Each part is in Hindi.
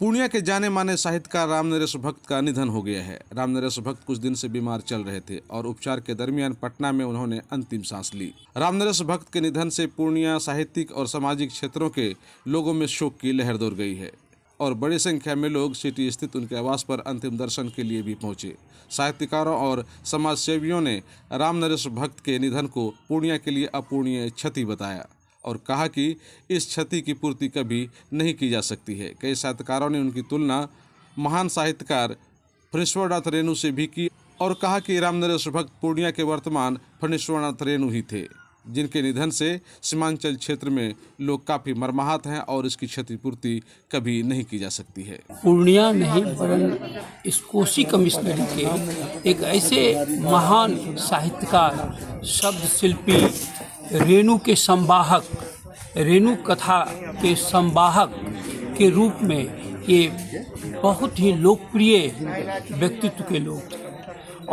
पूर्णिया के जाने माने साहित्यकार रामनरेश भक्त का निधन हो गया है। रामनरेश भक्त कुछ दिन से बीमार चल रहे थे और उपचार के दरमियान पटना में उन्होंने अंतिम सांस ली। रामनरेश भक्त के निधन से पूर्णिया साहित्यिक और सामाजिक क्षेत्रों के लोगों में शोक की लहर दौड़ गई है और बड़ी संख्या में लोग सिटी स्थित उनके आवास पर अंतिम दर्शन के लिए भी पहुंचे। साहित्यकारों और समाज सेवियों ने रामनरेश भक्त के निधन को पूर्णिया के लिए अपूर्णीय क्षति बताया और कहा कि इस क्षति की पूर्ति कभी नहीं की जा सकती है। कई साहित्यकारों ने उनकी तुलना महान साहित्यकार फणीश्वरनाथ रेणु से भी की और कहा कि रामनरेश भक्त पूर्णिया के वर्तमान फणीश्वरनाथ रेणु ही थे, जिनके निधन से सीमांचल क्षेत्र में लोग काफ़ी मर्माहत हैं और इसकी क्षतिपूर्ति कभी नहीं की जा सकती है। पूर्णिया नहीं वरन इस कोसी कमिश्नरी के एक ऐसे महान साहित्यकार, शब्द शिल्पी, रेणु के संवाहक, रेणु कथा के संवाहक के रूप में ये बहुत ही लोकप्रिय व्यक्तित्व के लोग थे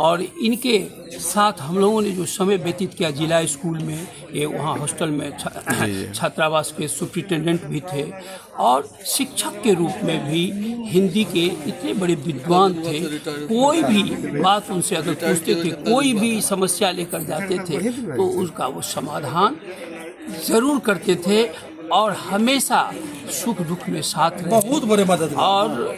और इनके साथ हम लोगों ने जो समय व्यतीत किया जिला स्कूल में, ये वहाँ हॉस्टल में छात्रावास के सुप्रिटेंडेंट भी थे और शिक्षक के रूप में भी हिंदी के इतने बड़े विद्वान थे। कोई भी बात उनसे अगर पूछते थे, कोई भी समस्या लेकर जाते थे तो उसका वो समाधान ज़रूर करते थे और हमेशा सुख दुख में साथ रहे। बहुत बड़े मदद और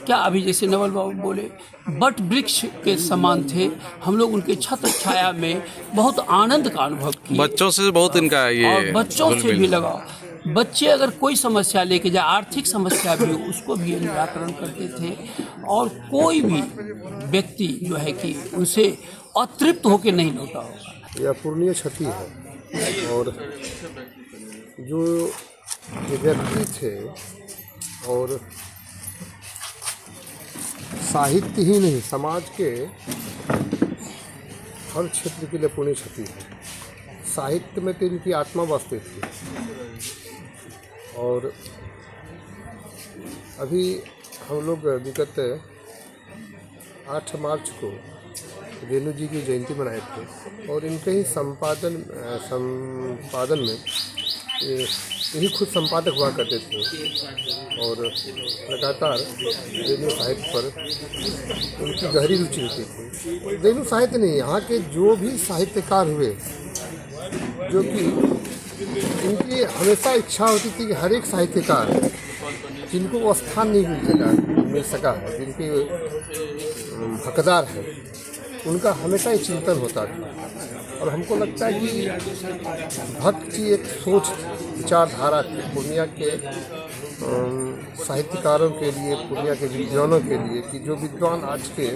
क्या अभी जैसे नवल बाबू बोले, बट वृक्ष के समान थे। हम लोग उनके छत्र छाया में बहुत आनंद का अनुभव किए। बच्चों से बहुत इनका ये और बच्चों से भी लगा। बच्चे अगर कोई समस्या लेके जाए, आर्थिक समस्या भी हो, उसको भी निराकरण करते थे और कोई भी व्यक्ति जो है कि उनसे अतृप्त होकर नहीं लौटा होगा। यह अपूर्णीय क्षति है और जो व्यक्ति थे और साहित्य ही नहीं समाज के हर क्षेत्र के लिए अपूर्णीय क्षति है। साहित्य में तो इनकी आत्मा बसती थी और अभी हम लोग विगत 8 मार्च को रेणु जी की जयंती मनाए थे और इनके ही संपादन में यही खुद संपादक हुआ करते थे और लगातार रेणु साहित्य पर उनकी गहरी रुचि होती थी। रेणु साहित्य नहीं, यहाँ के जो भी साहित्यकार हुए, जो कि इनकी हमेशा इच्छा होती थी कि हर एक साहित्यकार जिनको वो स्थान नहीं मिल सका है, जिनके हकदार है, उनका हमेशा ही चिंतन होता था। और हमको लगता है कि भक्त की एक सोच, विचारधारा थी पूर्णिया के साहित्यकारों के लिए, पूर्णिया के विद्वानों के लिए, कि जो विद्वान आज के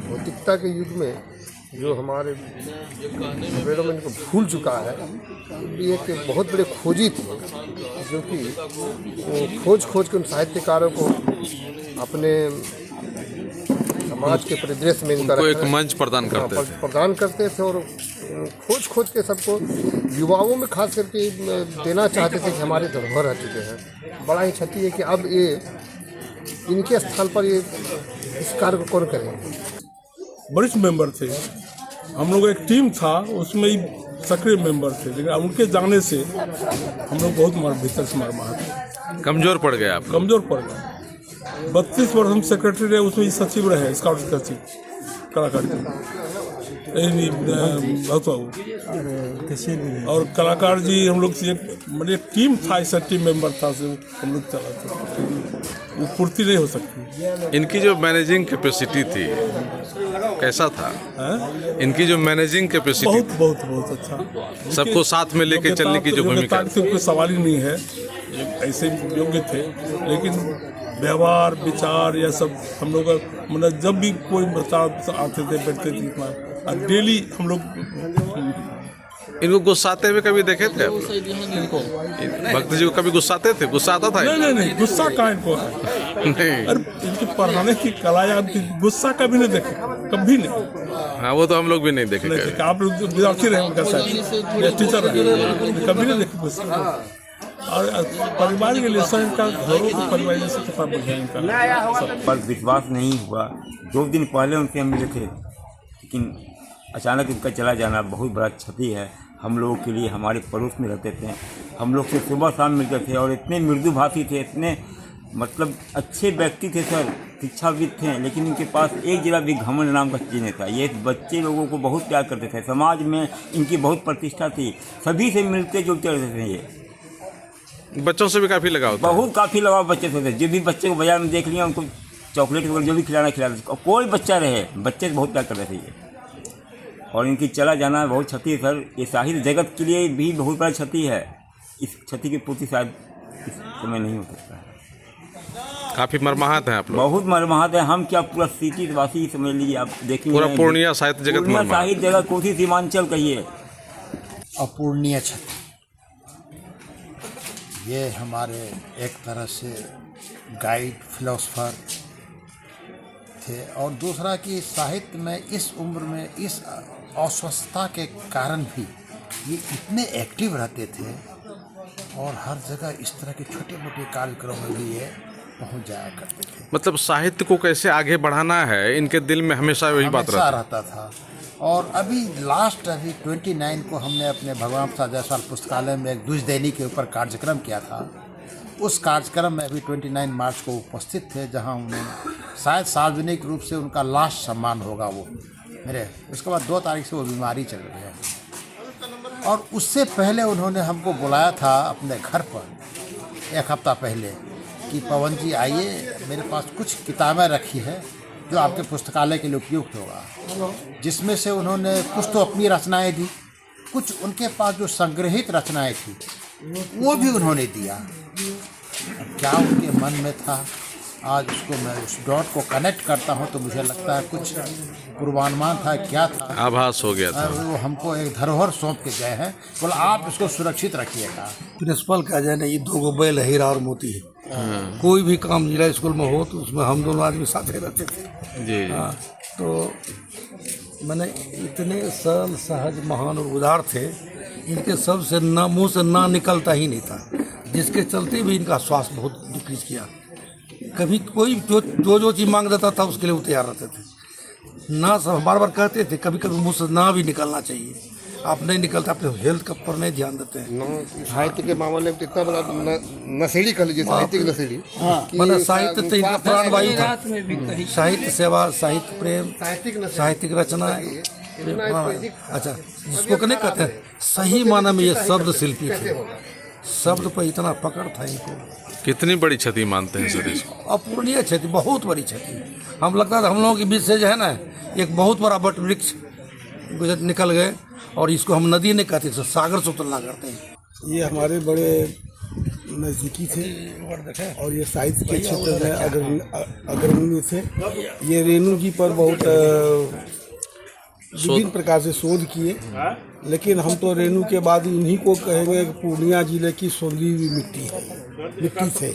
भौतिकता के युग में जो हमारे वेदों में इनको भूल चुका है, ये एक बहुत बड़े खोजी थे जो कि खोज के उन साहित्यकारों को अपने समाज के परिदृश्य में इनका एक मंच प्रदान करते थे और खोज के सबको युवाओं में खास करके देना चाहते थे कि हमारे धरोहर रह चुके हैं। बड़ा ही क्षति है कि अब ये इनके स्थान पर ये इस कार्य को कौन करेंगे। वरिष्ठ मेंबर थे, हम लोग एक टीम था, उसमें ही सक्रिय मेंबर थे, लेकिन उनके जाने से हम लोग बहुत भीतर से मरमाहत, कमजोर पड़ गए। 32 वर्ष हम सेक्रेटरी रहे, उसमें सचिव रहे, स्काउट सचिव कलाकार और कलाकार जी हम लोग से मतलब टीम था, ऐसा टीम मेंबर था से हम लोग चलाते, वो पूर्ति नहीं हो सकती। इनकी जो मैनेजिंग कैपेसिटी थी कैसा था? इनकी जो मैनेजिंग कैपेसिटी बहुत अच्छा, सबको साथ में लेके चलने की जो भूमिका थी, कोई सवाल ही नहीं है, ऐसे योग्य थे। लेकिन व्यवहार, विचार, यह सब हम लोग मतलब जब भी कोई बता आते थे, बैठते थे, और डेली हम लोग इनको गुस्साते हुए कभी देखे थे? भक्त जी को कभी गुस्साते थे? गुस्सा आता था? नहीं, गुस्सा कहाँ इनको है? नहीं, अरे इनके पढ़ाने की कला या गुस्सा कभी नहीं देखे, कभी नहीं। हाँ, वो तो हम लोग भी नहीं देखे। आप लोग विद्यार्थी रहे उनका साथ, टीचर रहे, कभी नहीं देखे गुस्सा। और परिवार के लिए का घरों के परिवार से पर विश्वास नहीं हुआ। 2 दिन पहले उनसे हम मिले थे, लेकिन अचानक इनका चला जाना बहुत बड़ा क्षति है हम लोगों के लिए। हमारे पड़ोस में रहते थे, हम लोग से सुबह शाम मिलते थे और इतने मृदुभाषी थे, इतने मतलब अच्छे व्यक्ति थे सर, शिक्षाविद थे, लेकिन इनके पास एक जरा भी घमंड नाम का चीज़ नहीं था। ये बच्चे लोगों को बहुत प्यार करते थे, समाज में इनकी बहुत प्रतिष्ठा थी, सभी से मिलते जुलते रहते थे। ये बच्चों से भी काफ़ी लगाव था। बहुत काफ़ी लगाव बच्चे से थे। जो भी बच्चे को बाजार में देख लिया उनको चॉकलेट वगैरह जो भी खिलाते थे। कोई बच्चा रहे, बच्चे से बहुत प्यार करते थे ये। और इनकी चला जाना बहुत क्षति है सर, ये साहित्य जगत के लिए भी बहुत बड़ा क्षति है। इस क्षति की पूर्ति शायद इस समय नहीं हो सकता है। काफ़ी मर्माहत हैं आप लोग। बहुत मर्माहत है। हम क्या पूरा सिटी वासी समझ लीजिए, आप देखेंगे पूरा पूर्णिया साहित्य जगत पूर्णिया मर्माहत। साहित्य जगत कोसी सीमांचल कहिए। अपूर्णीय क्षति, ये हमारे एक तरह से गाइड फिलोसफर थे। और दूसरा कि साहित्य में इस उम्र में इस अस्वस्थता के कारण भी ये इतने एक्टिव रहते थे और हर जगह इस तरह के छोटे मोटे कार्यक्रम में भी ये पहुंच जाया करते थे। मतलब साहित्य को कैसे आगे बढ़ाना है, इनके दिल में हमेशा वही बात हमेशा रहती। रहता था। और अभी 29 को हमने अपने भगवान प्रसाद जायसवाल पुस्तकालय में एक द्विजदैनी के ऊपर कार्यक्रम किया था। उस कार्यक्रम में अभी 29 मार्च को उपस्थित थे, जहां उन्होंने शायद सार्वजनिक रूप से उनका लास्ट सम्मान होगा वो मेरे। उसके बाद 2 तारीख से वो बीमारी चल रही है। और उससे पहले उन्होंने हमको बुलाया था अपने घर पर 1 हफ्ता पहले कि पवन जी आइए, मेरे पास कुछ किताबें रखी है जो आपके पुस्तकालय के लिए उपयुक्त होगा। जिसमें से उन्होंने कुछ तो अपनी रचनाएं दी, कुछ उनके पास जो संग्रहित रचनाएं थी वो भी उन्होंने दिया। क्या उनके मन में था, आज उसको मैं उस डॉट को कनेक्ट करता हूं तो मुझे लगता है कुछ पूर्वानुमान था, क्या था, आभास हो गया था। वो हमको एक धरोहर सौंप के गए हैं, बोला आप इसको सुरक्षित रखिएगा। प्रिंसिपल कहा जाए ना, ये 2 बैल है, हीरा और मोती है। कोई भी काम जिला स्कूल में हो तो उसमें हम दोनों आदमी साथ ही रहते थे जी। हाँ, तो मैंने इतने सरल सहज महान और उदार थे, इनके सब से ना मुँह से ना निकलता ही नहीं था, जिसके चलते भी इनका स्वास्थ्य बहुत डिक्रीज किया। कभी कोई जो चीज़ मांग देता था उसके लिए वो तैयार रहते थे। ना सब बार बार कहते थे, कभी कभी मुँह से ना भी निकलना चाहिए। आप नहीं निकलते, अपने हेल्थ का पर नहीं ध्यान देते हैं। साहित्य के मामले में इतना बड़ा नशेड़ी कह लीजिए, साहित्य की नशेड़ी। मतलब साहित्य तो इनका प्राणवायु था। साहित्य सेवा, साहित्य प्रेम, साहित्यिक रचना। अच्छा, जिसको कहने कहते हैं सही माना में ये शब्द शिल्पी थे। शब्द पर इतना पकड़ था इनको। कितनी बड़ी क्षति मानते हैं सर इसको? अपूर्णीय क्षति, बहुत बड़ी क्षति। हम लगता था हम लोगों के बीच से जो है ना, एक बहुत बड़ा वट वृक्ष निकल गए, और इसको हम नदी नहीं कहते, तो सागर से तुलना करते हैं। ये हमारे बड़े नज़दीकी थे और ये साहित्य के क्षेत्र में अग्रणी थे। ये रेणु जी पर बहुत विभिन्न प्रकार से शोध किए, लेकिन हम तो रेणु के बाद इन्हीं को कहेंगे कि पूर्णिया जिले की सोंधी हुई मिट्टी थे।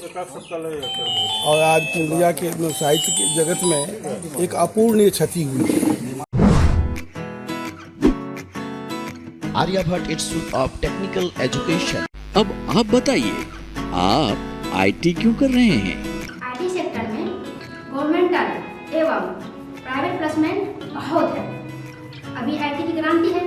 और आज पूर्णिया के साहित्य के जगत में एक अपूर्णीय क्षति हुई है। Aryabhatta institute of technical education. अब आप बताइए, आप आईटी क्यों कर रहे हैं? आईटी सेक्टर में गवर्नमेंटल एवं प्राइवेट प्लेसमेंट बहुत है। अभी आईटी की गारंटी है